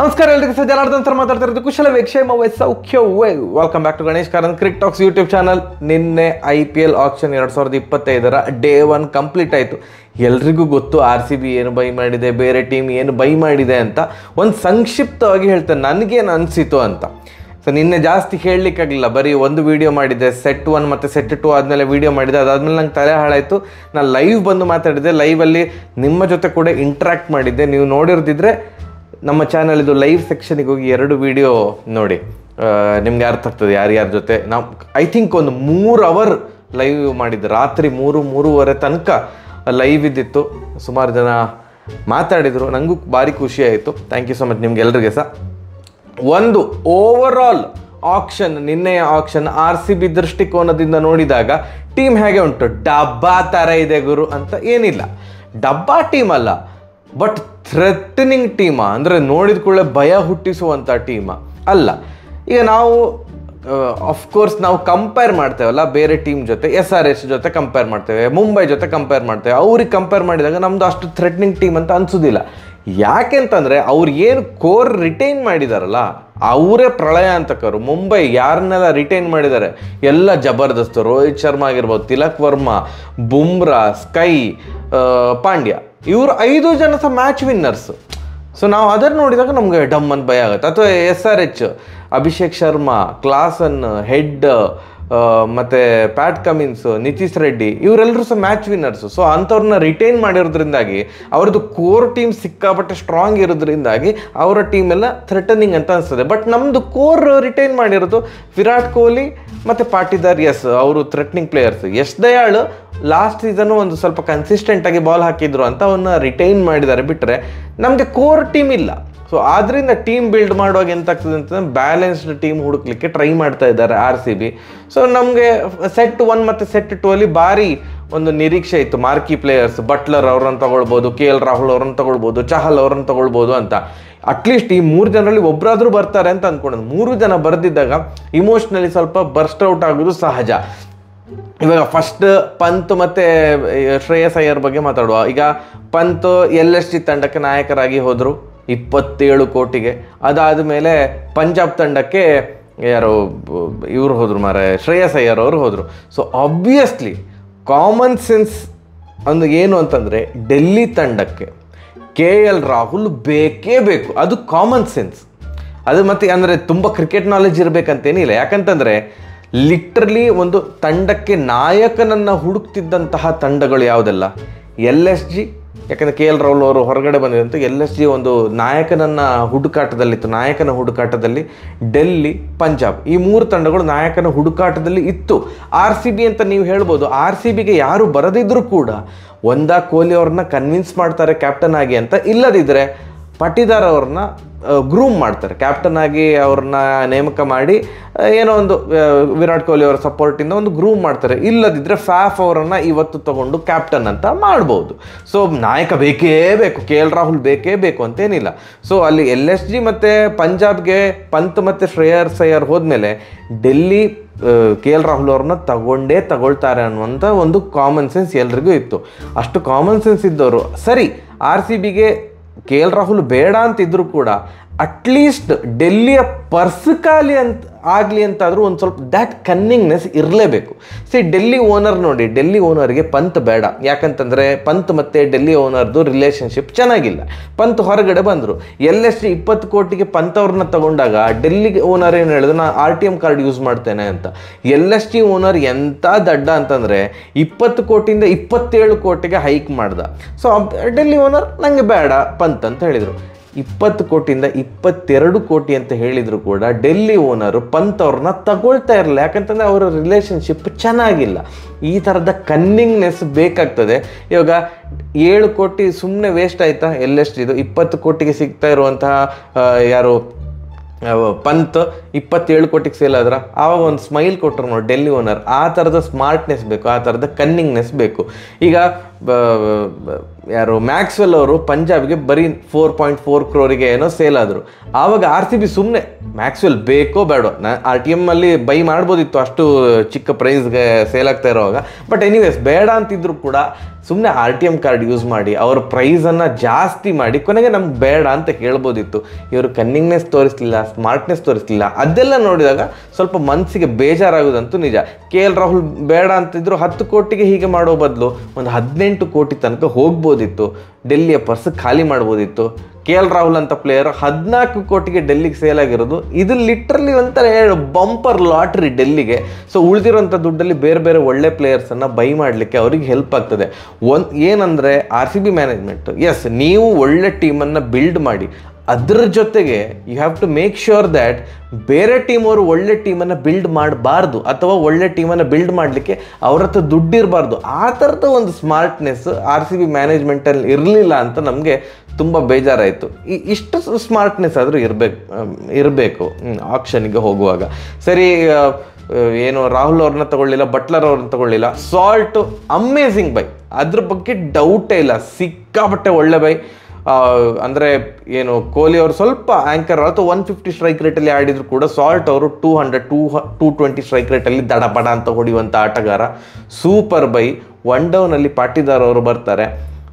ನಮಸ್ಕಾರ ಎಲ್ಲರಿಗೂ sir Janardhan sir ಮಾತಾಡ್ತಿರೋದು ಕುಶಲವೇ ಕ್ಷೇಮವೇ ಸೌಖ್ಯವೇ. Welcome back to Ganesh Karanth cricket talks YouTube channel. ನಿನ್ನೆ IPL ಆಕ್ಷನ್ 2025 ಡೇ 1 ಕಂಪ್ಲೀಟ್ ಆಯಿತು. ಎಲ್ರಿಗೂ ಗೊತ್ತು RCB ಏನು ಬೈ ಮಾಡಿದೆ, ಬೇರೆ ಟೀಮ್ ಏನು ಬೈ ಮಾಡಿದೆ ಅಂತ. ಒಂದು ಸಂಕ್ಷಿಪ್ತವಾಗಿ ಹೇಳ್ತೇನೆ ನನಗೇನು ಅನಿಸಿತು ಅಂತ. ಸೊ ನಿನ್ನೆ ಜಾಸ್ತಿ ಹೇಳಲಿಕ್ಕಾಗಲಿಲ್ಲ, ಬರೀ ಒಂದು ವೀಡಿಯೋ ಮಾಡಿದ್ದೆ. ಸೆಟ್ 1 ಮತ್ತು ಸೆಟ್ 2 ಆದಮೇಲೆ ವೀಡಿಯೋ ಮಾಡಿದೆ. ಅದಾದಮೇಲೆ ನಂಗೆ ತಲೆ ಹಾಳಾಯಿತು. ನಾನು ಲೈವ್ ಬಂದು ಮಾತಾಡಿದ್ದೆ. ಲೈವಲ್ಲಿ ನಿಮ್ಮ ಜೊತೆ ಕೂಡ ಇಂಟ್ರ್ಯಾಕ್ಟ್ ಮಾಡಿದ್ದೆ. ನೀವು ನೋಡಿರ್ದಿದ್ರೆ ನಮ್ಮ ಚಾನಲ್ ಲೈವ್ ಸೆಕ್ಷನಿಗೆ ಹೋಗಿ 2 ವೀಡಿಯೋ ನೋಡಿ, ನಿಮ್ಗೆ ಅರ್ಥ ಆಗ್ತದೆ ಯಾರ್ಯಾರ ಜೊತೆ ನಾವು ಐ ಥಿಂಕ್ ಒಂದು 3 ಅವರ್ ಲೈವ್ ಮಾಡಿದ್ದು. ರಾತ್ರಿ 3-3:30 ತನಕ ಲೈವ್ ಇದ್ದಿತ್ತು. ಸುಮಾರು ಜನ ಮಾತಾಡಿದರು, ನನಗೂ ಭಾರಿ ಖುಷಿ ಆಯಿತು. ಥ್ಯಾಂಕ್ ಯು ಸೊ ಮಚ್ ನಿಮ್ಗೆಲ್ರಿಗೆ ಸಹ. ಒಂದು ಓವರಾಲ್ ಆಕ್ಷನ್, ನಿನ್ನೆಯ ಆಕ್ಷನ್ RCB ದೃಷ್ಟಿಕೋನದಿಂದ ನೋಡಿದಾಗ ಟೀಮ್ ಹೇಗೆ ಉಂಟು? ಡಬ್ಬಾ ಥರ ಇದೆ ಗುರು ಅಂತ ಏನಿಲ್ಲ. ಡಬ್ಬಾ ಟೀಮ್ ಅಲ್ಲ, ಬಟ್ ಥ್ರೆಟನಿಂಗ್ ಟೀಮ, ಅಂದರೆ ನೋಡಿದ ಕೂಡಲೇ ಭಯ ಹುಟ್ಟಿಸುವಂಥ ಟೀಮ ಅಲ್ಲ. ಈಗ ನಾವು ಅಫ್ಕೋರ್ಸ್ ನಾವು ಕಂಪೇರ್ ಮಾಡ್ತೇವಲ್ಲ ಬೇರೆ ಟೀಮ್ ಜೊತೆ, SRH ಜೊತೆ ಕಂಪೇರ್ ಮಾಡ್ತೇವೆ, ಮುಂಬೈ ಜೊತೆ ಕಂಪೇರ್ ಮಾಡ್ತೇವೆ. ಅವ್ರಿಗೆ ಕಂಪೇರ್ ಮಾಡಿದಾಗ ನಮ್ಮದು ಅಷ್ಟು ಥ್ರೆಟನಿಂಗ್ ಟೀಮ್ ಅಂತ ಅನಿಸೋದಿಲ್ಲ. ಯಾಕೆಂತಂದರೆ ಅವ್ರು ಏನು ಕೋರ್ ರಿಟೈನ್ ಮಾಡಿದಾರಲ್ಲ ಅವರೇ ಪ್ರಳಯ ಅಂತಕರು. ಮುಂಬೈ ಯಾರನ್ನೆಲ್ಲ ರಿಟೈನ್ ಮಾಡಿದ್ದಾರೆ ಎಲ್ಲ ಜಬರ್ದಸ್ತ್. ರೋಹಿತ್ ಶರ್ಮಾ ಆಗಿರ್ಬೋದು, ತಿಲಕ್ ವರ್ಮಾ, ಬುಮ್ರಾ, ಸ್ಕೈ, ಪಾಂಡ್ಯ, ಇವರು 5 ಜನ ಸಹ ಮ್ಯಾಚ್ ವಿನ್ನರ್ಸ್. ಸೊ ನಾವು ಅದನ್ನು ನೋಡಿದಾಗ ನಮಗೆ ಡಮ್ ಅಂತ ಭಯ ಆಗುತ್ತೆ. ಅಥವಾ SRH Abhishek Sharma, Klaasen, head, ಮತ್ತು ಪ್ಯಾಟ್ ಕಮಿನ್ಸ್, ನಿತೀಶ್ ರೆಡ್ಡಿ, ಇವರೆಲ್ಲರೂ ಸಹ ಮ್ಯಾಚ್ ವಿನ್ನರ್ಸು. ಸೊ ಅಂಥವ್ರನ್ನ ರಿಟೈನ್ ಮಾಡಿರೋದ್ರಿಂದಾಗಿ ಅವ್ರದ್ದು ಕೋರ್ ಟೀಮ್ ಸಿಕ್ಕಾಪಟ್ಟೆ ಸ್ಟ್ರಾಂಗ್ ಇರೋದ್ರಿಂದಾಗಿ ಅವರ ಟೀಮೆಲ್ಲ ಥ್ರೆಟನಿಂಗ್ ಅಂತ ಅನಿಸ್ತದೆ. ಬಟ್ ನಮ್ಮದು ಕೋರ್ ರಿಟೈನ್ ಮಾಡಿರೋದು ವಿರಾಟ್ ಕೊಹ್ಲಿ ಮತ್ತು ಪಾಟಿದಾರ್. ಎಸ್, ಅವರು threatening players. Yash Dayal last season ಒಂದು ಸ್ವಲ್ಪ ಕನ್ಸಿಸ್ಟೆಂಟಾಗಿ ಬಾಲ್ ಹಾಕಿದ್ರು ಅಂತ ಅವನ್ನ ರಿಟೈನ್ ಮಾಡಿದ್ದಾರೆ. ಬಿಟ್ಟರೆ ನಮಗೆ ಕೋರ್ ಟೀಮ್ ಇಲ್ಲ. ಸೊ ಆದ್ದರಿಂದ ಟೀಮ್ ಬಿಲ್ಡ್ ಮಾಡುವಾಗ ಎಂತಾಗ್ತದೆ ಅಂತಂದರೆ ಬ್ಯಾಲೆನ್ಸ್ಡ್ ಟೀಮ್ ಹುಡುಕ್ಲಿಕ್ಕೆ ಟ್ರೈ ಮಾಡ್ತಾ ಇದ್ದಾರೆ RCB. ಸೊ ನಮಗೆ ಸೆಟ್ 1 ಮತ್ತು ಸೆಟ್ 2 ಅಲ್ಲಿ ಭಾರಿ ಒಂದು ನಿರೀಕ್ಷೆ ಇತ್ತು. ಮಾರ್ಕಿ ಪ್ಲೇಯರ್ಸ್, ಬಟ್ಲರ್ ಅವ್ರನ್ನ ತಗೊಳ್ಬೋದು, KL ರಾಹುಲ್ ಅವ್ರನ್ನ ತಗೊಳ್ಬೋದು, ಚಹಲ್ ಅವ್ರನ್ನ ತಗೊಳ್ಬೋದು ಅಂತ. ಅಟ್ಲೀಸ್ಟ್ ಈ 3 ಜನರಲ್ಲಿ ಒಬ್ಬರಾದರೂ ಬರ್ತಾರೆ ಅಂತ ಅಂದ್ಕೊಂಡದ್ದು. 3 ಜನ ಬರೆದಿದ್ದಾಗ ಇಮೋಷ್ನಲಿ ಸ್ವಲ್ಪ ಬರ್ಸ್ಟ್ ಔಟ್ ಆಗೋದು ಸಹಜ. ಇವಾಗ ಫಸ್ಟ್ ಪಂತ್ ಮತ್ತು ಶ್ರೇಯಸ್ ಅಯ್ಯರ್ ಬಗ್ಗೆ ಮಾತಾಡುವ. ಈಗ ಪಂತ್ LSG ತಂಡಕ್ಕೆ ನಾಯಕರಾಗಿ ಹೋದರು 27 ಕೋಟಿಗೆ. ಅದಾದ ಮೇಲೆ ಪಂಜಾಬ್ ತಂಡಕ್ಕೆ ಯಾರು ಇವರು ಹೋದರು ಮಾರೆ, ಶ್ರೇಯಸ್ ಅಯ್ಯರ್ ಅವರು ಹೋದರು. ಸೊ ಆಬ್ವಿಯಸ್ಲಿ ಕಾಮನ್ ಸೆನ್ಸ್ ಒಂದು ಏನು ಅಂತಂದರೆ ಡೆಲ್ಲಿ ತಂಡಕ್ಕೆ KL ರಾಹುಲ್ ಬೇಕೇ ಬೇಕು. ಅದು ಕಾಮನ್ ಸೆನ್ಸ್. ಅದು ಮತ್ತು ಅಂದರೆ ತುಂಬ ಕ್ರಿಕೆಟ್ ನಾಲೆಜ್ ಇರಬೇಕಂತೇನಿಲ್ಲ. ಯಾಕಂತಂದರೆ ಲಿಟ್ರಲಿ ಒಂದು ತಂಡಕ್ಕೆ ನಾಯಕನನ್ನು ಹುಡುಕ್ತಿದ್ದಂತಹ ತಂಡಗಳು ಯಾವುದೆಲ್ಲ? LSG. ಯಾಕಂದರೆ KL ರಾಹುಲ್ ಅವರು ಹೊರಗಡೆ ಬಂದಿದ್ದಂತ LSG ಒಂದು ನಾಯಕನನ್ನು ಹುಡುಕಾಟದಲ್ಲಿತ್ತು. ನಾಯಕನ ಹುಡುಕಾಟದಲ್ಲಿ ಡೆಲ್ಲಿ, ಪಂಜಾಬ್, ಈ 3 ತಂಡಗಳು ನಾಯಕನ ಹುಡುಕಾಟದಲ್ಲಿ ಇತ್ತು. RCB ಅಂತ ನೀವು ಹೇಳ್ಬೋದು. RCBಗೆ ಯಾರು ಬರದಿದ್ದರೂ ಕೂಡ ಒಂದಾ ಕೊಹ್ಲಿ ಅವ್ರನ್ನ ಕನ್ವಿನ್ಸ್ ಮಾಡ್ತಾರೆ ಕ್ಯಾಪ್ಟನ್ ಆಗಿ ಅಂತ, ಇಲ್ಲದಿದ್ದರೆ ಪಾಟಿದಾರ್ ಅವ್ರನ್ನ ಗ್ರೂಮ್ ಮಾಡ್ತಾರೆ ಕ್ಯಾಪ್ಟನ್ ಆಗಿ. ಅವ್ರನ್ನ ನೇಮಕ ಮಾಡಿ ಏನೋ ಒಂದು ವಿರಾಟ್ ಕೊಹ್ಲಿ ಅವರ ಸಪೋರ್ಟಿಂದ ಒಂದು ಗ್ರೂಮ್ ಮಾಡ್ತಾರೆ. ಇಲ್ಲದಿದ್ದರೆ ಫ್ಯಾಫ್ ಅವರನ್ನು ಇವತ್ತು ತಗೊಂಡು ಕ್ಯಾಪ್ಟನ್ ಅಂತ ಮಾಡ್ಬೋದು. ಸೊ ನಾಯಕ ಬೇಕೇ ಬೇಕು, KL ರಾಹುಲ್ ಬೇಕೇ ಬೇಕು ಅಂತೇನಿಲ್ಲ. ಸೊ ಅಲ್ಲಿ LSG ಮತ್ತು ಪಂಜಾಬ್ಗೆ ಪಂತ್ ಮತ್ತು ಶ್ರೇಯಸ್ ಅಯ್ಯರ್ ಹೋದ್ಮೇಲೆ ಡೆಲ್ಲಿ KL ರಾಹುಲ್ ಅವ್ರನ್ನ ತಗೊಳ್ತಾರೆ ಅನ್ನುವಂಥ ಒಂದು ಕಾಮನ್ ಸೆನ್ಸ್ ಎಲ್ರಿಗೂ ಇತ್ತು. ಅಷ್ಟು ಕಾಮನ್ ಸೆನ್ಸ್ ಇದ್ದವರು ಸರಿ RCBಗೆ KL ರಾಹುಲ್ ಬೇಡ ಅಂತಿದ್ರು ಕೂಡ ಅಟ್ಲೀಸ್ಟ್ ಡೆಲ್ಲಿಯ ಪರ್ಸ್ ಖಾಲಿ ಅಂತ ಆಗಲಿ ಅಂತಾದರೂ ಒಂದು ಸ್ವಲ್ಪ ದ್ಯಾಟ್ ಕನ್ನಿಂಗ್ನೆಸ್ ಇರಲೇಬೇಕು. ಡೆಲ್ಲಿ ಓನರ್ ನೋಡಿ, ಡೆಲ್ಲಿ ಓನರ್ಗೆ ಪಂತ್ ಬೇಡ. ಯಾಕಂತಂದರೆ ಪಂತ್ ಮತ್ತು ಡೆಲ್ಲಿ ಓನರ್ದು ರಿಲೇಷನ್ಶಿಪ್ ಚೆನ್ನಾಗಿಲ್ಲ. ಪಂತ್ ಹೊರಗಡೆ ಬಂದರು. LSG 20 ಕೋಟಿಗೆ ಪಂತ್ ಅವ್ರನ್ನ ತಗೊಂಡಾಗ ಡೆಲ್ಲಿ ಓನರ್ ಏನು ಹೇಳಿದ್ರು, ನಾನು RTM ಕಾರ್ಡ್ ಯೂಸ್ ಮಾಡ್ತೇನೆ ಅಂತ. LSG ಓನರ್ ಎಂಥ ದಡ್ಡ ಅಂತಂದರೆ 20 ಕೋಟಿಯಿಂದ 27 ಕೋಟಿಗೆ ಹೈಕ್ ಮಾಡ್ದ. ಸೊ ಡೆಲ್ಲಿ ಓನರ್ ನನಗೆ ಬೇಡ ಪಂತ್ ಅಂತ ಹೇಳಿದರು. 20 ಕೋಟಿಯಿಂದ 22 ಕೋಟಿ ಅಂತ ಹೇಳಿದ್ರು ಕೂಡ ಡೆಲ್ಲಿ ಓನರು ಪಂತ್ ಅವ್ರನ್ನ ತಗೊಳ್ತಾ ಇರಲಿಲ್ಲ. ಯಾಕಂತಂದರೆ ಅವರ ರಿಲೇಷನ್ಶಿಪ್ ಚೆನ್ನಾಗಿಲ್ಲ. ಈ ಥರದ ಕನ್ನಿಂಗ್ನೆಸ್ ಬೇಕಾಗ್ತದೆ. ಇವಾಗ 7 ಕೋಟಿ ಸುಮ್ಮನೆ ವೇಸ್ಟ್ ಆಯಿತಾ LSGದು? 20 ಕೋಟಿಗೆ ಸಿಗ್ತಾ ಇರುವಂತಹ ಯಾರು ಪಂತ್ 27 ಕೋಟಿಗೆ ಸೇಲ್ ಆದ್ರೆ ಆವಾಗ ಒಂದು ಸ್ಮೈಲ್ ಕೊಟ್ಟರು ನೋಡಿ ಡೆಲ್ಲಿ ಓನರ್. ಆ ಥರದ ಸ್ಮಾರ್ಟ್ನೆಸ್ ಬೇಕು, ಆ ಥರದ ಕನ್ನಿಂಗ್ನೆಸ್ ಬೇಕು. ಈಗ ಯಾರು ಮ್ಯಾಕ್ಸ್ವೆಲ್ ಅವರು ಪಂಜಾಬ್ಗೆ ಬರೀ 4.4 crore ಏನೋ ಸೇಲ್ ಆದರು. ಆವಾಗ RCB ಸುಮ್ಮನೆ ಮ್ಯಾಕ್ಸ್ವೆಲ್ ಬೇಕೋ ಬೇಡೋ, RTM ಅಲ್ಲಿ ಬೈ ಮಾಡ್ಬೋದಿತ್ತು ಅಷ್ಟು ಚಿಕ್ಕ ಪ್ರೈಸ್ಗೆ ಸೇಲ್ ಆಗ್ತಾ ಇರೋವಾಗ. ಬಟ್ ಎನಿವೇಸ್ ಬೇಡ ಅಂತಿದ್ರು ಕೂಡ ಸುಮ್ಮನೆ RTM ಕಾರ್ಡ್ ಯೂಸ್ ಮಾಡಿ ಅವ್ರ ಪ್ರೈಸನ್ನು ಜಾಸ್ತಿ ಮಾಡಿ ಕೊನೆಗೆ ನಮ್ಗೆ ಬೇಡ ಅಂತ ಹೇಳ್ಬೋದಿತ್ತು. ಇವರು ಕನ್ನಿಂಗ್ನೆಸ್ ತೋರಿಸ್ಲಿಲ್ಲ, ಸ್ಮಾರ್ಟ್ನೆಸ್ ತೋರಿಸ್ಲಿಲ್ಲ. ಅದೆಲ್ಲ ನೋಡಿದಾಗ ಸ್ವಲ್ಪ ಮನಸ್ಸಿಗೆ ಬೇಜಾರಾಗೋದಂತೂ ನಿಜ. KL ರಾಹುಲ್ ಬೇಡ ಅಂತಿದ್ರು 10 ಕೋಟಿಗೆ ಹೀಗೆ ಮಾಡೋ ಬದಲು ಒಂದು 18 ಕೋಟಿ ತನಕ ಹೋಗ್ಬೋದಿತ್ತು. ಡೆಲ್ಲಿಯ ಪರ್ಸ್ ಖಾಲಿ ಮಾಡ್ಬೋದಿತ್ತು. KL ರಾಹುಲ್ ಅಂತ ಪ್ಲೇಯರ್ 14 ಕೋಟಿಗೆ ಡೆಲ್ಲಿಗೆ ಸೇಲ್ ಆಗಿರೋದು, ಇದು ಲಿಟ್ರಲಿ ಒಂಥರ ಬಂಪರ್ ಲಾಟ್ರಿ ಡೆಲ್ಲಿಗೆ. ಸೊ ಉಳಿದಿರೋಂಥ ದುಡ್ಡಲ್ಲಿ ಬೇರೆ ಬೇರೆ ಒಳ್ಳೆ ಪ್ಲೇಯರ್ಸನ್ನು ಬೈ ಮಾಡಲಿಕ್ಕೆ ಅವ್ರಿಗೆ ಹೆಲ್ಪ್ ಆಗ್ತದೆ. ಏನಂದರೆ RCB ಮ್ಯಾನೇಜ್ಮೆಂಟ್, ಎಸ್ ನೀವು ಒಳ್ಳೆ ಟೀಮನ್ನು ಬಿಲ್ಡ್ ಮಾಡಿ, ಅದರ ಜೊತೆಗೆ you have to make sure that ಬೇರೆ ಟೀಮ್ ಅವರು ಒಳ್ಳೆ ಟೀಮನ್ನು ಬಿಲ್ಡ್ ಮಾಡಬಾರ್ದು, ಅಥವಾ ಒಳ್ಳೆ ಟೀಮನ್ನು ಬಿಲ್ಡ್ ಮಾಡಲಿಕ್ಕೆ ಅವ್ರ ಹತ್ರ ದುಡ್ಡಿರಬಾರ್ದು. ಆ ಥರದ ಒಂದು ಸ್ಮಾರ್ಟ್ನೆಸ್ RCB ಮ್ಯಾನೇಜ್ಮೆಂಟಲ್ಲಿ ಇರಲಿಲ್ಲ ಅಂತ ನಮಗೆ ತುಂಬ ಬೇಜಾರಾಯಿತು. ಇಷ್ಟು ಸ್ಮಾರ್ಟ್ನೆಸ್ ಆದರೂ ಇರಬೇಕು ಆಕ್ಷನ್ಗೆ ಹೋಗುವಾಗ. ಸರಿ, ಏನು ರಾಹುಲ್ ಅವ್ರನ್ನ ತಗೊಳ್ಳಿಲ್ಲ, ಬಟ್ಲರ್ ಅವ್ರನ್ನ ತಗೊಳ್ಳಿಲ್ಲ. ಸಾಲ್ಟ್ ಅಮೇಝಿಂಗ್ ಬೈ, ಅದ್ರ ಬಗ್ಗೆ ಡೌಟೇ ಇಲ್ಲ, ಸಿಕ್ಕಾಪಟ್ಟೆ ಒಳ್ಳೆ ಬೈ. ಅಂದರೆ ಏನು ಕೊಹ್ಲಿ ಅವರು ಸ್ವಲ್ಪ ಆ್ಯಂಕರ್ ಅಥವಾ 150 ಸ್ಟ್ರೈಕ್ ರೇಟಲ್ಲಿ ಆಡಿದ್ರು ಕೂಡ ಸಾಲ್ಟ್ ಅವರು 220 ಸ್ಟ್ರೈಕ್ ರೇಟಲ್ಲಿ ದಡಬಡ ಅಂತ ಹೊಡೆಯುವಂಥ ಆಟಗಾರ. Super by. 1 ಡೌನಲ್ಲಿ ಪಾಟೀದಾರ್ ಅವರು ಬರ್ತಾರೆ.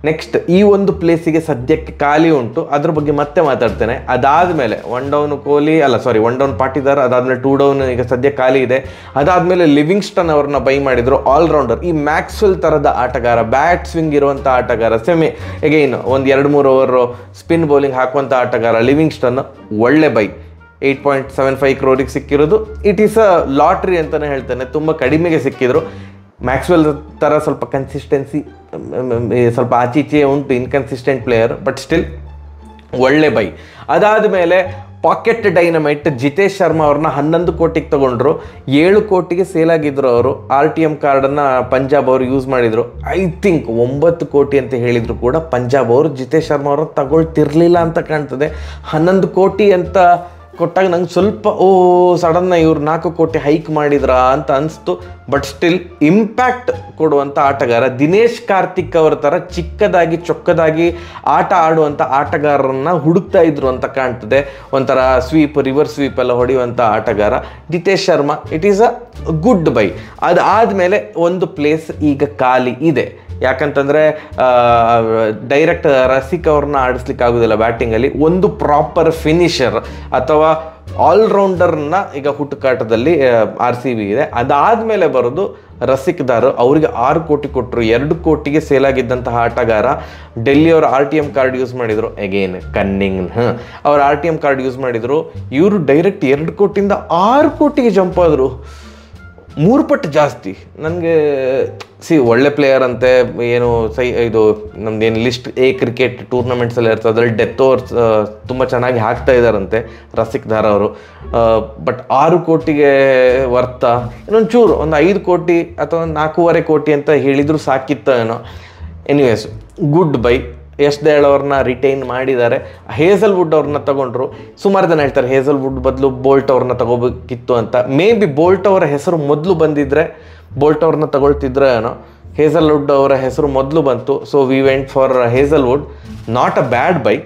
ನೆಕ್ಸ್ಟ್ ಈ ಒಂದು ಪ್ಲೇಸಿಗೆ ಸದ್ಯಕ್ಕೆ ಖಾಲಿ ಉಂಟು, ಅದ್ರ ಬಗ್ಗೆ ಮತ್ತೆ ಮಾತಾಡ್ತೇನೆ. ಅದಾದಮೇಲೆ 1 ಡೌನ್ ಪಾಟೀದಾರ್, ಅದಾದಮೇಲೆ 2 ಡೌನ್ ಈಗ ಸದ್ಯ ಖಾಲಿ ಇದೆ. ಅದಾದಮೇಲೆ ಲಿವಿಂಗ್ಸ್ಟನ್ ಅವ್ರನ್ನ ಬೈ ಮಾಡಿದ್ರು, ಆಲ್ರೌಂಡರ್. ಈ ಮ್ಯಾಕ್ಸ್ವೆಲ್ ಥರದ ಆಟಗಾರ, ಬ್ಯಾಟ್ ಸ್ವಿಂಗ್ ಇರುವಂಥ ಆಟಗಾರ, ಎಗೈನ್ ಒಂದು 2-3 ಓವರ್ ಸ್ಪಿನ್ ಬೌಲಿಂಗ್ ಹಾಕುವಂಥ ಆಟಗಾರ ಲಿವಿಂಗ್ಸ್ಟನ್. ಒಳ್ಳೆ ಬೈ. 8.75 crore ಸಿಕ್ಕಿರೋದು. ಇಟ್ ಈಸ್ ಅ ಲಾಟ್ರಿ ಅಂತಲೇ ಹೇಳ್ತೇನೆ. ತುಂಬ ಕಡಿಮೆಗೆ ಸಿಕ್ಕಿದ್ರು. ಮ್ಯಾಕ್ಸ್ವೆಲ್ ಥರ ಸ್ವಲ್ಪ ಕನ್ಸಿಸ್ಟೆನ್ಸಿ ಸ್ವಲ್ಪ ಆಚೀಚೆ ಉಂಟು, ಇನ್ಕನ್ಸಿಸ್ಟೆಂಟ್ ಪ್ಲೇಯರ್, ಬಟ್ ಸ್ಟಿಲ್ ಒಳ್ಳೆ ಬೈ. ಅದಾದಮೇಲೆ ಪಾಕೆಟ್ ಡೈನಮೈಟ್ ಜಿತೇಶ್ ಶರ್ಮಾ ಅವ್ರನ್ನ 11 ಕೋಟಿಗೆ ತೊಗೊಂಡ್ರು. 7 ಕೋಟಿಗೆ ಸೇಲ್ ಆಗಿದ್ರು ಅವರು. RTM ಕಾರ್ಡನ್ನು ಪಂಜಾಬ್ ಅವರು ಯೂಸ್ ಮಾಡಿದರು. ಐ ಥಿಂಕ್ 9 ಕೋಟಿ ಅಂತ ಹೇಳಿದ್ರು ಕೂಡ ಪಂಜಾಬ್ ಅವರು ಜಿತೇಶ್ ಶರ್ಮಾ ಅವರು ತಗೊಳ್ತಿರ್ಲಿಲ್ಲ ಅಂತ ಕಾಣ್ತದೆ. 11 ಕೋಟಿ ಅಂತ ಕೊಟ್ಟಾಗ ನಂಗೆ ಸ್ವಲ್ಪ ಸಡನ್ನ ಇವ್ರು 4 ಕೋಟಿ ಹೈಕ್ ಮಾಡಿದ್ರಾ ಅಂತ ಅನಿಸ್ತು. ಬಟ್ ಸ್ಟಿಲ್ ಇಂಪ್ಯಾಕ್ಟ್ ಕೊಡುವಂಥ ಆಟಗಾರ. ದಿನೇಶ್ ಕಾರ್ತಿಕ್ ಅವರ ಥರ ಚಿಕ್ಕದಾಗಿ ಚೊಕ್ಕದಾಗಿ ಆಟ ಆಡುವಂಥ ಆಟಗಾರರನ್ನ ಹುಡುಕ್ತಾ ಇದ್ರು ಅಂತ ಕಾಣ್ತದೆ. ಒಂಥರ ರಿವರ್ಸ್ ಸ್ವೀಪ್ ಎಲ್ಲ ಹೊಡೆಯುವಂಥ ಆಟಗಾರ Jitesh Sharma. It is a good bye. ಅದಾದಮೇಲೆ ಒಂದು ಪ್ಲೇಸ್ ಈಗ ಖಾಲಿ ಇದೆ. ಯಾಕಂತಂದರೆ ಡೈರೆಕ್ಟ್ ರಸಿಕ್ ಅವ್ರನ್ನ ಆಡಿಸ್ಲಿಕ್ಕೆ ಆಗೋದಿಲ್ಲ ಬ್ಯಾಟಿಂಗಲ್ಲಿ. ಒಂದು ಪ್ರಾಪರ್ ಫಿನಿಷರ್ ಅಥವಾ ಆಲ್ರೌಂಡರ್ನ ಈಗ ಹುಟ್ಟುಕಾಟದಲ್ಲಿ RCB ಇದೆ. ಅದಾದಮೇಲೆ ಬರೋದು ರಸಿಕ್ದಾರ್. ಅವರಿಗೆ 6 ಕೋಟಿ ಕೊಟ್ಟರು. 2 ಕೋಟಿಗೆ ಸೇಲ್ ಆಗಿದ್ದಂತಹ ಆಟಗಾರ. ಡೆಲ್ಲಿಯವರು RTM ಕಾರ್ಡ್ ಯೂಸ್ ಮಾಡಿದರು. ಎಗೇನ್ ಕನ್ನಿಂಗ್ ಅವ್ರು RTM ಕಾರ್ಡ್ ಯೂಸ್ ಮಾಡಿದರು. ಇವರು ಡೈರೆಕ್ಟ್ 2 ಕೋಟಿಯಿಂದ 6 ಕೋಟಿಗೆ ಜಂಪ್ ಆದರು. 3 ಪಟ್ಟು ಜಾಸ್ತಿ. ನನಗೆ ಒಳ್ಳೆ ಪ್ಲೇಯರ್ ಅಂತೆ. ಏನು ಇದು ನಮ್ದೇನು ಲಿಸ್ಟ್ ಕ್ರಿಕೆಟ್ ಟೂರ್ನಮೆಂಟ್ಸಲ್ಲಿ ಇರ್ತದೆ, ಅದರಲ್ಲಿ ಡೆತ್ ಓವರ್ಸ್ ತುಂಬ ಚೆನ್ನಾಗಿ ಹಾಕ್ತಾ ಇದ್ದಾರಂತೆ ರಸಿಕ್ ಧಾರ್ ಅವರು. ಬಟ್ 6 ಕೋಟಿಗೆ ವರ್ತ ಇನ್ನೊಂಚೂರು ಒಂದು 5 ಕೋಟಿ ಅಥವಾ 4.5 ಕೋಟಿ ಅಂತ ಹೇಳಿದ್ರು ಸಾಕಿತ್ತ ಏನೋ. Anyways good bye. Yash Dayal ಅವ್ರನ್ನ ರಿಟೈನ್ ಮಾಡಿದ್ದಾರೆ. ಹೇಸಲ್ವುಡ್ ಅವ್ರನ್ನ ತಗೊಂಡ್ರು. ಸುಮಾರು ಜನ ಹೇಳ್ತಾರೆ ಹೇಸಲ್ವುಡ್ ಬದಲು ಬೋಲ್ಟ್ ಅವ್ರನ್ನ ತಗೋಬೇಕಿತ್ತು ಅಂತ. ಮೇ ಬಿ ಬೋಲ್ಟ್ ಅವರ ಹೆಸರು ಮೊದಲು ಬಂದಿದ್ದರೆ ಬೋಲ್ಟ್ ಅವ್ರನ್ನ ತಗೊಳ್ತಿದ್ರೆ ಏನೋ. ಹೇಸಲ್ವುಡ್ ಅವರ ಹೆಸರು ಮೊದಲು ಬಂತು. So we went for Hazlewood. Not a bad by,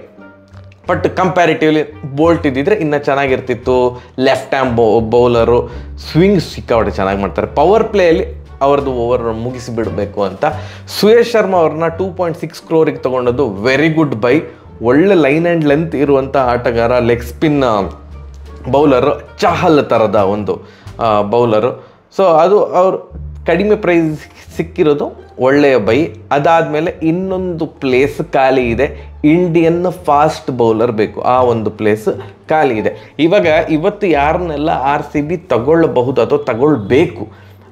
but comparatively bolt ಇದ್ದಿದ್ರೆ ಇನ್ನೂ ಚೆನ್ನಾಗಿರ್ತಿತ್ತು. ಲೆಫ್ಟ್ ಹ್ಯಾಂಡ್ ಬೌಲರು, ಸ್ವಿಂಗ್ ಸಿಕ್ಕಾಪಟ್ಟೆ ಚೆನ್ನಾಗಿ ಮಾಡ್ತಾರೆ. ಪವರ್ ಪ್ಲೇಯಲ್ಲಿ ಅವ್ರದ್ದು ಓವರ್ ಮುಗಿಸಿಬಿಡಬೇಕು ಅಂತ. ಸುಯೇಶ್ ಶರ್ಮಾ ಅವ್ರನ್ನ 2.6 crore ತೊಗೊಂಡದ್ದು ವೆರಿ ಗುಡ್ ಬೈ. ಒಳ್ಳೆ ಲೈನ್ ಆ್ಯಂಡ್ ಲೆಂತ್ ಇರುವಂಥ ಆಟಗಾರ, ಲೆಗ್ ಸ್ಪಿನ್ ಬೌಲರು, ಚಹಲ್ ಥರದ ಒಂದು ಬೌಲರು. ಸೊ ಅದು ಅವರು ಕಡಿಮೆ ಪ್ರೈಸ್ ಸಿಕ್ಕಿರೋದು ಒಳ್ಳೆಯ ಬೈ. ಅದಾದಮೇಲೆ ಇನ್ನೊಂದು ಪ್ಲೇಸ್ ಖಾಲಿ ಇದೆ. ಇಂಡಿಯನ್ ಫಾಸ್ಟ್ ಬೌಲರ್ ಬೇಕು. ಆ ಒಂದು ಪ್ಲೇಸ್ ಖಾಲಿ ಇದೆ. ಇವತ್ತು ಯಾರನ್ನೆಲ್ಲ RCB ತಗೊಳ್ಳಬಹುದು ಅಥವಾ ತಗೊಳ್ಬೇಕು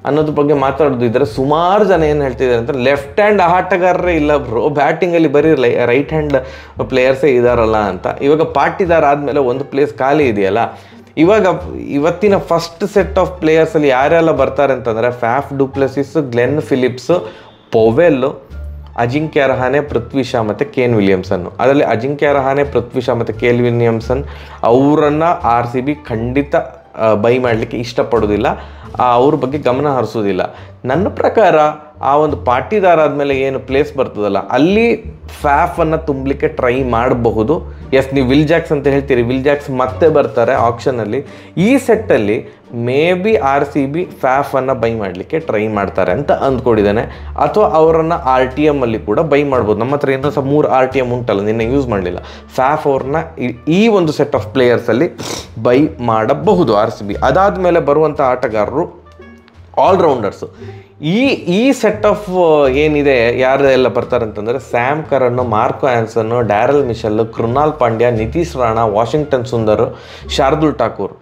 ಅನ್ನೋದ್ರ ಬಗ್ಗೆ ಮಾತಾಡೋದಿದ್ರೆ ಸುಮಾರು ಜನ ಏನು ಹೇಳ್ತಿದ್ದಾರೆ ಅಂತ, ಲೆಫ್ಟ್ ಹ್ಯಾಂಡ್ ಆಟಗಾರರೇ ಇಲ್ಲ ಬ್ರೋ, ಬ್ಯಾಟಿಂಗಲ್ಲಿ ಬರೀ ರೈಟ್ ಹ್ಯಾಂಡ್ ಪ್ಲೇಯರ್ಸೇ ಇದ್ದಾರಲ್ಲ ಅಂತ. ಇವಾಗ ಪಾಟೀದಾರ್ ಆದಮೇಲೆ ಒಂದು ಪ್ಲೇಸ್ ಖಾಲಿ ಇದೆಯಲ್ಲ. ಇವತ್ತಿನ ಫಸ್ಟ್ ಸೆಟ್ ಆಫ್ ಪ್ಲೇಯರ್ಸಲ್ಲಿ ಯಾರೆಲ್ಲ ಬರ್ತಾರೆ ಅಂತಂದರೆ Faf du Plessis, Glenn Phillips, Powell, Ajinkya Rahane, Prithvi Shaw ಮತ್ತು ಕೇನ್ ವಿಲಿಯಮ್ಸನ್. ಅದರಲ್ಲಿ ಅಜಿಂಕ್ಯ ರಹಾನೆ, ಪೃಥ್ವಿ ಶಾ ಮತ್ತು ಕೇನ್ ವಿಲಿಯಮ್ಸನ್ ಅವರನ್ನು RCB ಖಂಡಿತ ಬೈ ಮಾಡಲಿಕ್ಕೆ ಇಷ್ಟಪಡೋದಿಲ್ಲ. ಅವ್ರ ಬಗ್ಗೆ ಗಮನ ಹರಿಸೋದಿಲ್ಲ. ನನ್ನ ಪ್ರಕಾರ ಆ ಒಂದು ಪಾಟೀದಾರ್ ಆದಮೇಲೆ ಏನು ಪ್ಲೇಸ್ ಬರ್ತದಲ್ಲ ಅಲ್ಲಿ ಫ್ಯಾಫನ್ನು ತುಂಬಲಿಕ್ಕೆ ಟ್ರೈ ಮಾಡಬಹುದು. ಎಸ್, ನೀವು ವಿಲ್ ಜಾಕ್ಸ್ ಅಂತ ಹೇಳ್ತೀರಿ, ವಿಲ್ ಜಾಕ್ಸ್ ಮತ್ತೆ ಬರ್ತಾರೆ ಆಪ್ಷನಲ್ಲಿ. ಈ ಸೆಟ್ಟಲ್ಲಿ ಮೇ ಬಿ RCB ಫ್ಯಾಫನ್ನು ಬೈ ಮಾಡಲಿಕ್ಕೆ ಟ್ರೈ ಮಾಡ್ತಾರೆ ಅಂತ ಅಂದ್ಕೊಂಡಿದ್ದಾನೆ. ಅಥವಾ ಅವರನ್ನು RTM ಅಲ್ಲಿ ಕೂಡ ಬೈ ಮಾಡ್ಬೋದು. ನಮ್ಮ ಹತ್ರ ಇನ್ನೂ ಸಹ 3 RTM ಉಂಟಲ್ಲ, ನಿನ್ನೆ ಯೂಸ್ ಮಾಡಲಿಲ್ಲ. ಫ್ಯಾಫ್ ಅವ್ರನ್ನ ಈ ಒಂದು ಸೆಟ್ ಆಫ್ ಪ್ಲೇಯರ್ಸಲ್ಲಿ ಬೈ ಮಾಡಬಹುದು RCB. ಅದಾದಮೇಲೆ ಬರುವಂಥ ಆಟಗಾರರು ಆಲ್ರೌಂಡರ್ಸು. ಈ ಸೆಟ್ ಆಫ್ ಏನಿದೆ, ಯಾರೆಲ್ಲ ಬರ್ತಾರೆ ಅಂತಂದರೆ Sam Curran, Marco Jansen, Daryl Mitchell, Krunal Pandya, Nitish Rana, Washington Sundar, Shardul Thakur.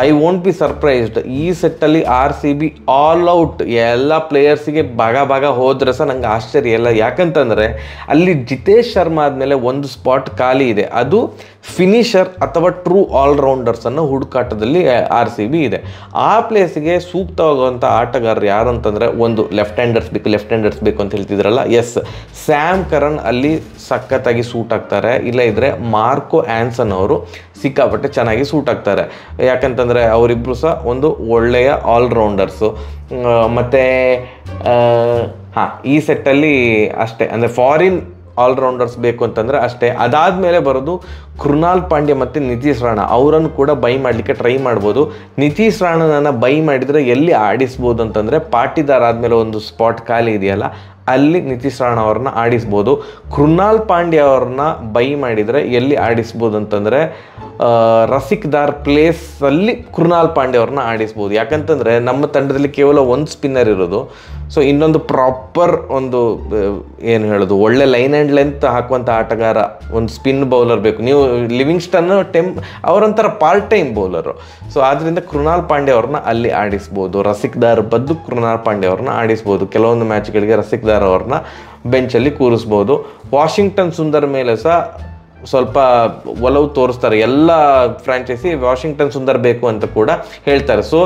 I won't be surprised ಈ ಸೆಟ್ಟಲ್ಲಿ RCB ಆಲ್ ಔಟ್ ಎಲ್ಲ ಪ್ಲೇಯರ್ಸಿಗೆ ಭಾಗ ಹೋದ್ರೆ ಸಹ ನಂಗೆ ಆಶ್ಚರ್ಯ ಇಲ್ಲ. ಯಾಕಂತಂದರೆ ಅಲ್ಲಿ ಜಿತೇಶ್ ಶರ್ಮಾ ಆದಮೇಲೆ ಒಂದು ಸ್ಪಾಟ್ ಖಾಲಿ ಇದೆ, ಅದು ಫಿನಿಷರ್ ಅಥವಾ ಟ್ರೂ ಆಲ್ರೌಂಡರ್ಸನ್ನು ಹುಡುಕಾಟದಲ್ಲಿ RCB ಇದೆ. ಆ ಪ್ಲೇಸಿಗೆ ಸೂಕ್ತವಾಗುವಂಥ ಆಟಗಾರರು ಯಾರು ಅಂತಂದರೆ, ಒಂದು ಲೆಫ್ಟ್ ಹ್ಯಾಂಡರ್ಸ್ ಬೇಕು ಅಂತ ಹೇಳ್ತಿದ್ರಲ್ಲ, ಎಸ್, ಸ್ಯಾಮ್ ಕರನ್ ಅಲ್ಲಿ ಸಖತ್ತಾಗಿ ಸೂಟ್ ಆಗ್ತಾರೆ. ಇಲ್ಲ ಇದ್ದರೆ ಮಾರ್ಕೋ ಆ್ಯನ್ಸನ್ ಅವರು ಸಿಕ್ಕಾಪಟ್ಟೆ ಚೆನ್ನಾಗಿ ಸೂಟ್ ಆಗ್ತಾರೆ. ಯಾಕಂತಂದರೆ ಅವರಿಬ್ಬರು ಸಹ ಒಂದು ಒಳ್ಳೆಯ ಆಲ್ರೌಂಡರ್ಸು. ಮತ್ತು ಈ ಸೆಟ್ಟಲ್ಲಿ ಅಷ್ಟೇ, ಅಂದರೆ ಫಾರಿನ್ ಆಲ್ರೌಂಡರ್ಸ್ ಬೇಕು ಅಂತಂದರೆ ಅಷ್ಟೇ. ಅದಾದಮೇಲೆ ಬರೋದು ಕೃನಾಲ್ ಪಾಂಡ್ಯ ಮತ್ತು ನಿತೀಶ್ ರಾಣಾ. ಅವರನ್ನು ಕೂಡ ಬೈ ಮಾಡಲಿಕ್ಕೆ ಟ್ರೈ ಮಾಡ್ಬೋದು. ನಿತೀಶ್ ರಾಣನನ್ನು ಬೈ ಮಾಡಿದರೆ ಎಲ್ಲಿ ಆಡಿಸ್ಬೋದು ಅಂತಂದರೆ, ಪಾಟೀದಾರ್ ಆದಮೇಲೆ ಒಂದು ಸ್ಪಾಟ್ ಖಾಲಿ ಇದೆಯಲ್ಲ, ಅಲ್ಲಿ ನಿತೀಶ್ ರಾಣಾ ಅವ್ರನ್ನ ಆಡಿಸ್ಬೋದು. ಕೃನಾಲ್ ಪಾಂಡ್ಯ ಅವ್ರನ್ನ ಬೈ ಮಾಡಿದರೆ ಎಲ್ಲಿ ಆಡಿಸ್ಬೋದು ಅಂತಂದರೆ, ರಸಿಕ್ದಾರ್ ಪ್ಲೇಸಲ್ಲಿ ಕೃನಾಲ್ ಪಾಂಡ್ಯ ಅವ್ರನ್ನ ಆಡಿಸ್ಬೋದು. ಯಾಕಂತಂದರೆ ನಮ್ಮ ತಂಡದಲ್ಲಿ ಕೇವಲ ಒಂದು ಸ್ಪಿನ್ನರ್ ಇರೋದು. ಸೊ ಇನ್ನೊಂದು ಪ್ರಾಪರ್ ಒಂದು ಏನು ಹೇಳೋದು, ಒಳ್ಳೆ ಲೈನ್ ಆ್ಯಂಡ್ ಲೆಂತ್ ಹಾಕುವಂಥ ಆಟಗಾರ, ಒಂದು ಸ್ಪಿನ್ ಬೌಲರ್ ಬೇಕು. ನೀವು ಲಿವಿಂಗ್ಸ್ಟನ್ ಅವರೊಂಥರ ಪಾರ್ಟ್ ಟೈಮ್ ಬೌಲರು. ಸೊ ಆದ್ದರಿಂದ ಕೃನಾಲ್ ಪಾಂಡ್ಯ ಅವ್ರನ್ನ ಅಲ್ಲಿ ಆಡಿಸ್ಬೋದು. ರಸಿಕ್ದಾರ್ ಬದಲು ಕೃನಾಲ್ ಪಾಂಡ್ಯ ಅವ್ರನ್ನ ಆಡಿಸ್ಬೋದು. ಕೆಲವೊಂದು ಮ್ಯಾಚ್ಗಳಿಗೆ ರಸಿಕ್ದಾರ್ ಅವ್ರನ್ನ ಬೆಂಚಲ್ಲಿ ಕೂರಿಸ್ಬೋದು. ವಾಷಿಂಗ್ಟನ್ ಸುಂದರ್ ಮೇಲೆ ಸಹ ಸ್ವಲ್ಪ ಒಲವು ತೋರಿಸ್ತಾರೆ ಎಲ್ಲ ಫ್ರಾಂಚೈಸಿ. ವಾಷಿಂಗ್ಟನ್ ಸುಂದರ್ ಬೇಕು ಅಂತ ಕೂಡ ಹೇಳ್ತಾರೆ. ಸೊ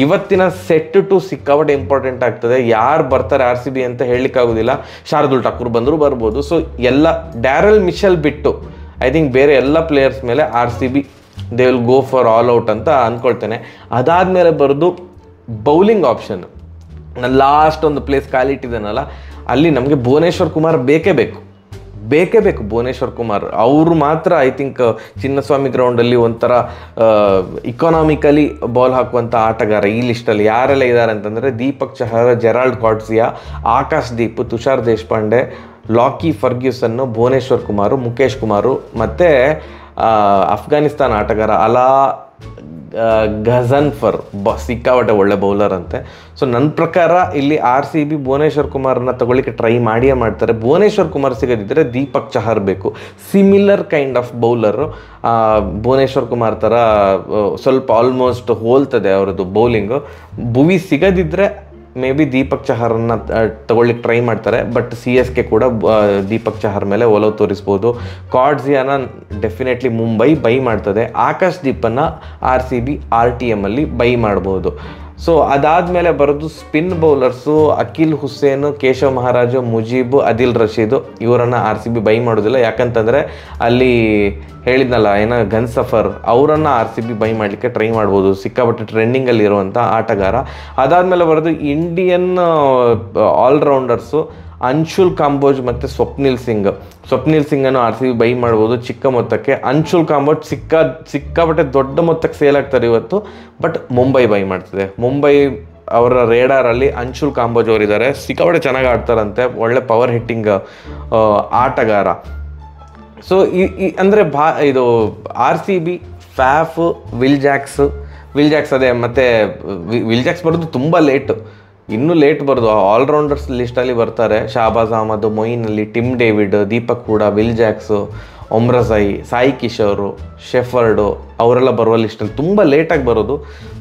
ಇವತ್ತಿನ ಸೆಟ್ ಟು ಸಿಕ್ಕಾಪಟ್ಟೆ ಇಂಪಾರ್ಟೆಂಟ್ ಆಗ್ತದೆ. ಯಾರು ಬರ್ತಾರೆ RCB ಅಂತ ಹೇಳಲಿಕ್ಕಾಗೋದಿಲ್ಲ. ಶಾರ್ದುಲ್ ಠಾಕೂರ್ ಬಂದರೂ ಬರ್ಬೋದು. ಸೊ ಎಲ್ಲ ಡ್ಯಾರೆಲ್ ಮಿಶೆಲ್ ಬಿಟ್ಟು ಐ ಥಿಂಕ್ ಬೇರೆ ಎಲ್ಲ ಪ್ಲೇಯರ್ಸ್ ಮೇಲೆ RCB they will go for all out ಅಂತ ಅಂದ್ಕೊಳ್ತೇನೆ. ಅದಾದಮೇಲೆ ಬರೋದು ಬೌಲಿಂಗ್ ಆಪ್ಷನ್. ನಾನು ಲಾಸ್ಟ್ ಒಂದು ಪ್ಲೇಸ್ ಖಾಲಿ ಇಟ್ಟಿದ್ದೇನಲ್ಲ, ಅಲ್ಲಿ ನಮಗೆ ಭುವನೇಶ್ವರ್ ಕುಮಾರ್ ಬೇಕೇ ಬೇಕು. ಭುವನೇಶ್ವರ್ ಕುಮಾರ್ ಅವರು ಮಾತ್ರ ಐ ಥಿಂಕ್ ಚಿನ್ನಸ್ವಾಮಿ ಗ್ರೌಂಡಲ್ಲಿ ಒಂಥರ ಇಕಾನಾಮಿಕಲಿ ಬಾಲ್ ಹಾಕುವಂಥ ಆಟಗಾರ. ಈ ಲಿಸ್ಟಲ್ಲಿ ಯಾರೆಲ್ಲ ಇದ್ದಾರೆ ಅಂತಂದರೆ, ದೀಪಕ್ ಚಹರ್, ಜೆರಾಲ್ಡ್ ಕಾಟ್ಸಿಯಾ, ಆಕಾಶ್ ದೀಪ್, ತುಷಾರ್ ದೇಶಪಾಂಡೆ, ಲಾಕಿ ಫರ್ಗ್ಯೂಸನ್ನು, ಭುವನೇಶ್ವರ್ ಕುಮಾರು, ಮುಖೇಶ್ ಕುಮಾರು, ಮತ್ತು ಅಫ್ಘಾನಿಸ್ತಾನ ಆಟಗಾರ ಅಲಾ ಘಜನ್ಫರ್ ಸಿಕ್ಕಾಪಟ್ಟೆ ಒಳ್ಳೆ ಬೌಲರ್ ಅಂತೆ. ಸೊ ನನ್ನ ಪ್ರಕಾರ ಇಲ್ಲಿ RCB ಭುವನೇಶ್ವರ್ ಕುಮಾರನ್ನ ತಗೊಳ್ಳಿಕ್ಕೆ ಟ್ರೈ ಮಾಡಿಯೇ ಮಾಡ್ತಾರೆ. ಭುವನೇಶ್ವರ್ ಕುಮಾರ್ ಸಿಗದಿದ್ದರೆ ದೀಪಕ್ ಚಹರ್ ಬೇಕು. Similar kind of bowler. Bhuvneshwar Kumar ಥರ ಸ್ವಲ್ಪ ಆಲ್ಮೋಸ್ಟ್ ಹೋಲ್ತದೆ ಅವರದ್ದು ಬೌಲಿಂಗು. ಭುವಿ ಸಿಗದಿದ್ದರೆ ಮೇ ಬಿ ದೀಪಕ್ ಚಹರನ್ನು ತಗೊಳ್ಳಿಕ್ಕೆ ಟ್ರೈ ಮಾಡ್ತಾರೆ. ಬಟ್ CSK ಕೂಡ ದೀಪಕ್ ಚಹರ್ ಮೇಲೆ ಒಲವು ತೋರಿಸ್ಬೋದು. ಕಾಟ್ಸಿಯಾನ ಡೆಫಿನೆಟ್ಲಿ ಮುಂಬೈ ಬೈ ಮಾಡ್ತದೆ. ಆಕಾಶ್ ದೀಪನ್ನು RCB RTM ಅಲ್ಲಿ ಬೈ ಮಾಡ್ಬೋದು. ಸೊ ಅದಾದಮೇಲೆ ಬರೋದು ಸ್ಪಿನ್ ಬೌಲರ್ಸು. ಅಖಿಲ್ ಹುಸೇನು, ಕೇಶವ್ ಮಹಾರಾಜು, ಮುಜೀಬು, ಅದಿಲ್ ರಶೀದು ಇವರನ್ನು RCB ಬೈ ಮಾಡೋದಿಲ್ಲ. ಯಾಕಂತಂದರೆ ಅಲ್ಲಿ ಹೇಳಿದ್ನಲ್ಲ ಗನ್ ಸಫರ್, ಅವರನ್ನು RCB ಬೈ ಮಾಡಲಿಕ್ಕೆ ಟ್ರೈ ಮಾಡ್ಬೋದು. ಸಿಕ್ಕಾಪಟ್ಟೆ ಟ್ರೆಂಡಿಂಗಲ್ಲಿ ಇರುವಂಥ ಆಟಗಾರ. ಅದಾದಮೇಲೆ ಬರೋದು ಇಂಡಿಯನ್ ಆಲ್ರೌಂಡರ್ಸು. ಅನ್ಶುಲ್ ಕಾಂಬೋಜ್ ಮತ್ತು ಸ್ವಪ್ನಿಲ್ ಸಿಂಗನ್ನು RCB ಬೈ ಮಾಡ್ಬೋದು ಚಿಕ್ಕ ಮೊತ್ತಕ್ಕೆ. ಅನ್ಶುಲ್ ಕಾಂಬೋಜ್ ಸಿಕ್ಕಾಪಟ್ಟೆ ದೊಡ್ಡ ಮೊತ್ತಕ್ಕೆ ಸೇಲ್ ಆಗ್ತಾರೆ ಇವತ್ತು, ಬಟ್ ಮುಂಬೈ ಬೈ ಮಾಡ್ತದೆ. ಮುಂಬೈ ಅವರ ರೇಡಾರಲ್ಲಿ ಅನ್ಶುಲ್ ಕಾಂಬೋಜ್ ಅವರಿದ್ದಾರೆ. ಸಿಕ್ಕಾಪಟ್ಟೆ ಚೆನ್ನಾಗಿ ಆಡ್ತಾರಂತೆ, ಒಳ್ಳೆ ಪವರ್ ಹಿಟ್ಟಿಂಗ್ ಆಟಗಾರ. ಸೊ ಅಂದರೆ ಇದು RCB, ಫ್ಯಾಫ್, ವಿಲ್ ಜಾಕ್ಸ್ ಅದೇ. ಮತ್ತು ವಿಲ್ ಜಾಕ್ಸ್ ಬರೋದು ತುಂಬ ಇನ್ನೂ ಲೇಟ್ ಬರೋದು. ಆಲ್ರೌಂಡರ್ಸ್ ಲಿಸ್ಟಲ್ಲಿ ಬರ್ತಾರೆ. ಶಹಬಾಜ್ ಅಹಮದ್, ಮೊಯಿನ್ ಅಲಿ, ಟಿಮ್ ಡೇವಿಡ್, ದೀಪಕ್ ಕೂಡ, ವಿಲ್ ಜಾಕ್ಸು, ಒಮ್ರಜಾಯಿ, ಸಾಯಿ ಕಿಶೋರು, ಶೆಫರ್ಡು ಅವರೆಲ್ಲ ಬರುವ ಲಿಸ್ಟಲ್ಲಿ ತುಂಬ ಲೇಟಾಗಿ ಬರೋದು.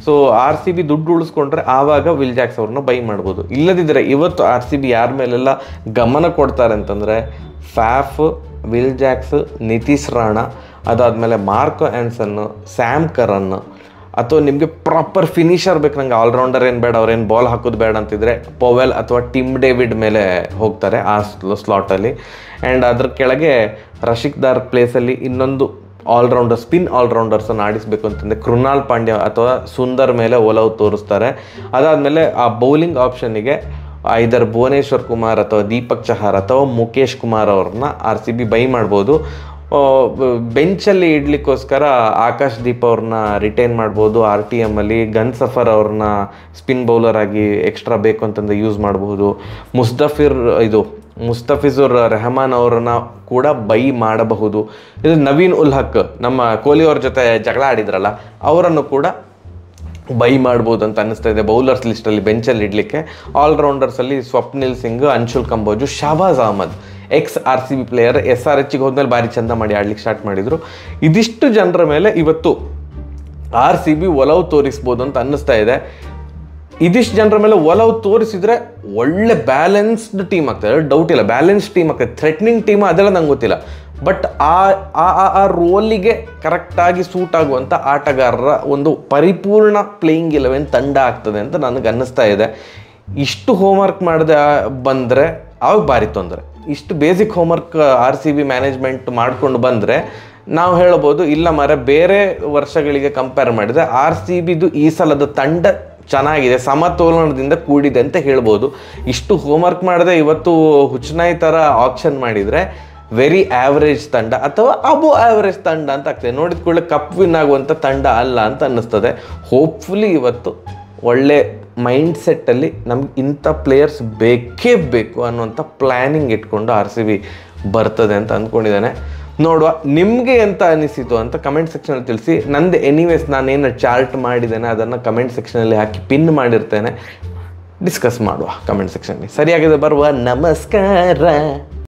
ಸೊ RCB ದುಡ್ಡು ಉಳಿಸ್ಕೊಂಡ್ರೆ ಆವಾಗ ವಿಲ್ ಜಾಕ್ಸ್ ಅವ್ರನ್ನ ಬೈ ಮಾಡ್ಬೋದು. ಇಲ್ಲದಿದ್ದರೆ ಇವತ್ತು RCB ಯಾರ ಮೇಲೆಲ್ಲ ಗಮನ ಕೊಡ್ತಾರೆ ಅಂತಂದರೆ, ಫ್ಯಾಫ್, ವಿಲ್ ಜಾಕ್ಸ್, ನಿತೀಶ್ ರಾಣಾ, ಅದಾದಮೇಲೆ ಮಾರ್ಕೋ ಆ್ಯನ್ಸನ್ನು, ಸ್ಯಾಮ್ ಕರನ್, ಅಥವಾ ನಿಮಗೆ ಪ್ರಾಪರ್ ಫಿನಿಷರ್ ಬೇಕು, ನಂಗೆ ಆಲ್ರೌಂಡರ್ ಏನು ಬೇಡ, ಅವ್ರೇನು ಬಾಲ್ ಹಾಕೋದು ಬೇಡ ಅಂತಿದ್ರೆ ಪೊವೆಲ್ ಅಥವಾ ಟಿಮ್ ಡೇವಿಡ್ ಮೇಲೆ ಹೋಗ್ತಾರೆ ಆ ಸ್ಲಾಟಲ್ಲಿ. ಆ್ಯಂಡ್ ಅದ್ರ ಕೆಳಗೆ ರಶಿಕ್ದಾರ್ ಪ್ಲೇಸಲ್ಲಿ ಇನ್ನೊಂದು ಸ್ಪಿನ್ ಆಲ್ರೌಂಡರ್ಸನ್ನು ಆಡಿಸಬೇಕು ಅಂತಂದರೆ ಕೃನಾಲ್ ಪಾಂಡ್ಯ ಅಥವಾ ಸುಂದರ್ ಮೇಲೆ ಒಲವು ತೋರಿಸ್ತಾರೆ. ಅದಾದಮೇಲೆ ಆ ಬೌಲಿಂಗ್ ಆಪ್ಷನ್ನಿಗೆ ಐದರ್ ಭುವನೇಶ್ವರ್ ಕುಮಾರ್ ಅಥವಾ ದೀಪಕ್ ಚಹಾರ್ ಅಥವಾ ಮುಖೇಶ್ ಕುಮಾರ್ ಅವ್ರನ್ನ RCB ಬೈ ಮಾಡ್ಬೋದು. ಬೆಂಚಲ್ಲಿ ಇಡ್ಲಿಕ್ಕೋಸ್ಕರ ಆಕಾಶ್ ದೀಪ್ ಅವ್ರನ್ನ ರಿಟೈನ್ ಮಾಡ್ಬೋದು. RTM ಅಲ್ಲಿ ಗನ್ ಸಫರ್ ಅವ್ರನ್ನ ಸ್ಪಿನ್ ಬೌಲರ್ ಆಗಿ ಎಕ್ಸ್ಟ್ರಾ ಬೇಕು ಅಂತಂದು ಯೂಸ್ ಮಾಡಬಹುದು. ಮುಸ್ತಫಿಜುರ್ ರೆಹಮಾನ್ ಅವರನ್ನ ಕೂಡ ಬೈ ಮಾಡಬಹುದು. ಇದು ನವೀನ್ ಉಲ್ ಹಕ್, ನಮ್ಮ ಕೊಹ್ಲಿ ಅವ್ರ ಜೊತೆ ಜಗಳ ಆಡಿದ್ರಲ್ಲ, ಅವರನ್ನು ಕೂಡ ಬೈ ಮಾಡ್ಬೋದು ಅಂತ ಅನ್ನಿಸ್ತಾ ಇದೆ ಬೌಲರ್ಸ್ ಲಿಸ್ಟಲ್ಲಿ ಬೆಂಚಲ್ಲಿ ಇಡಲಿಕ್ಕೆ. ಆಲ್ರೌಂಡರ್ಸಲ್ಲಿ ಸ್ವಪ್ನಿಲ್ ಸಿಂಗ್, ಅನ್ಶುಲ್ ಕಂಬೋಜು, ಶಹಬಾಜ್ ಅಹಮದ್, RCB ಪ್ಲೇಯರ್. SRHಗೆ ಹೋದ್ಮೇಲೆ ಭಾರಿ ಚಂದ ಮಾಡಿ ಆಡ್ಲಿಕ್ಕೆ ಸ್ಟಾರ್ಟ್ ಮಾಡಿದರು. ಇದಿಷ್ಟು ಜನರ ಮೇಲೆ ಇವತ್ತು RCB ಒಲವು ತೋರಿಸ್ಬೋದು ಅಂತ ಅನ್ನಿಸ್ತಾ ಇದೆ. ಇದಿಷ್ಟು ಜನರ ಮೇಲೆ ಒಲವು ತೋರಿಸಿದ್ರೆ ಒಳ್ಳೆ ಬ್ಯಾಲೆನ್ಸ್ಡ್ ಟೀಮ್ ಆಗ್ತದೆ, ಡೌಟ್ ಇಲ್ಲ. ಬ್ಯಾಲೆನ್ಸ್ ಟೀಮ್ ಆಗ್ತದೆ. ಥ್ರೆಟ್ನಿಂಗ್ ಟೀಮ್ ಅದೆಲ್ಲ ನಂಗೆ ಗೊತ್ತಿಲ್ಲ, ಬಟ್ ಆ ರೋಲಿಗೆ ಕರೆಕ್ಟಾಗಿ ಸೂಟ್ ಆಗುವಂಥ ಆಟಗಾರರ ಒಂದು ಪರಿಪೂರ್ಣ ಪ್ಲೇಯಿಂಗ್ 11 ತಂಡ ಆಗ್ತದೆ ಅಂತ ನನಗೆ ಅನ್ನಿಸ್ತಾ ಇದೆ. ಇಷ್ಟು ಹೋಮ್ವರ್ಕ್ ಮಾಡದೆ ಬಂದರೆ ಅವಾಗ ಭಾರಿ ತೊಂದರೆ. ಇಷ್ಟು ಬೇಸಿಕ್ ಹೋಮ್ವರ್ಕ್ RCB ಮ್ಯಾನೇಜ್ಮೆಂಟ್ ಮಾಡ್ಕೊಂಡು ಬಂದರೆ ನಾವು ಹೇಳ್ಬೋದು, ಇಲ್ಲ ಬೇರೆ ವರ್ಷಗಳಿಗೆ ಕಂಪೇರ್ ಮಾಡಿದರೆ RCBದು ಈ ಸಲದ ತಂಡ ಚೆನ್ನಾಗಿದೆ, ಸಮತೋಲನದಿಂದ ಕೂಡಿದೆ ಅಂತ ಹೇಳ್ಬೋದು. ಇಷ್ಟು ಹೋಮ್ವರ್ಕ್ ಮಾಡದೆ ಇವತ್ತು ಹುಚ್ಚನಾಯಿ ಥರ ಆಕ್ಷನ್ ಮಾಡಿದರೆ ವೆರಿ ಆ್ಯಾವ್ರೇಜ್ ತಂಡ ಅಥವಾ ಅಬೋ ಆ್ಯಾವ್ರೇಜ್ ತಂಡ ಅಂತ ಆಗ್ತದೆ. ನೋಡಿದ ಕೂಡಲೇ ಕಪ್ ವಿನ್ ಆಗುವಂಥ ತಂಡ ಅಲ್ಲ ಅಂತ ಅನ್ನಿಸ್ತದೆ. ಹೋಪ್ಫುಲಿ ಇವತ್ತು ಒಳ್ಳೆ ಮೈಂಡ್ ಸೆಟ್ಟಲ್ಲಿ ನಮ್ಗೆ ಇಂಥ ಪ್ಲೇಯರ್ಸ್ ಬೇಕೇ ಬೇಕು ಅನ್ನುವಂಥ ಪ್ಲ್ಯಾನಿಂಗ್ ಇಟ್ಕೊಂಡು RCB ಬರ್ತದೆ ಅಂತ ಅಂದ್ಕೊಂಡಿದ್ದಾನೆ. ನೋಡುವ, ನಿಮಗೆ ಎಂತ ಅನಿಸಿತು ಅಂತ ಕಮೆಂಟ್ ಸೆಕ್ಷನಲ್ಲಿ ತಿಳಿಸಿ. ನಂದು ಎನಿವೇಸ್ ನಾನೇನು ಚಾರ್ಟ್ ಮಾಡಿದ್ದೇನೆ ಅದನ್ನು ಕಮೆಂಟ್ ಸೆಕ್ಷನಲ್ಲಿ ಹಾಕಿ ಪಿನ್ ಮಾಡಿರ್ತೇನೆ, ಡಿಸ್ಕಸ್ ಮಾಡುವ ಕಮೆಂಟ್ ಸೆಕ್ಷನ್ನಲ್ಲಿ. ಸರಿಯಾಗಿದೆ, ಬರುವ ನಮಸ್ಕಾರ.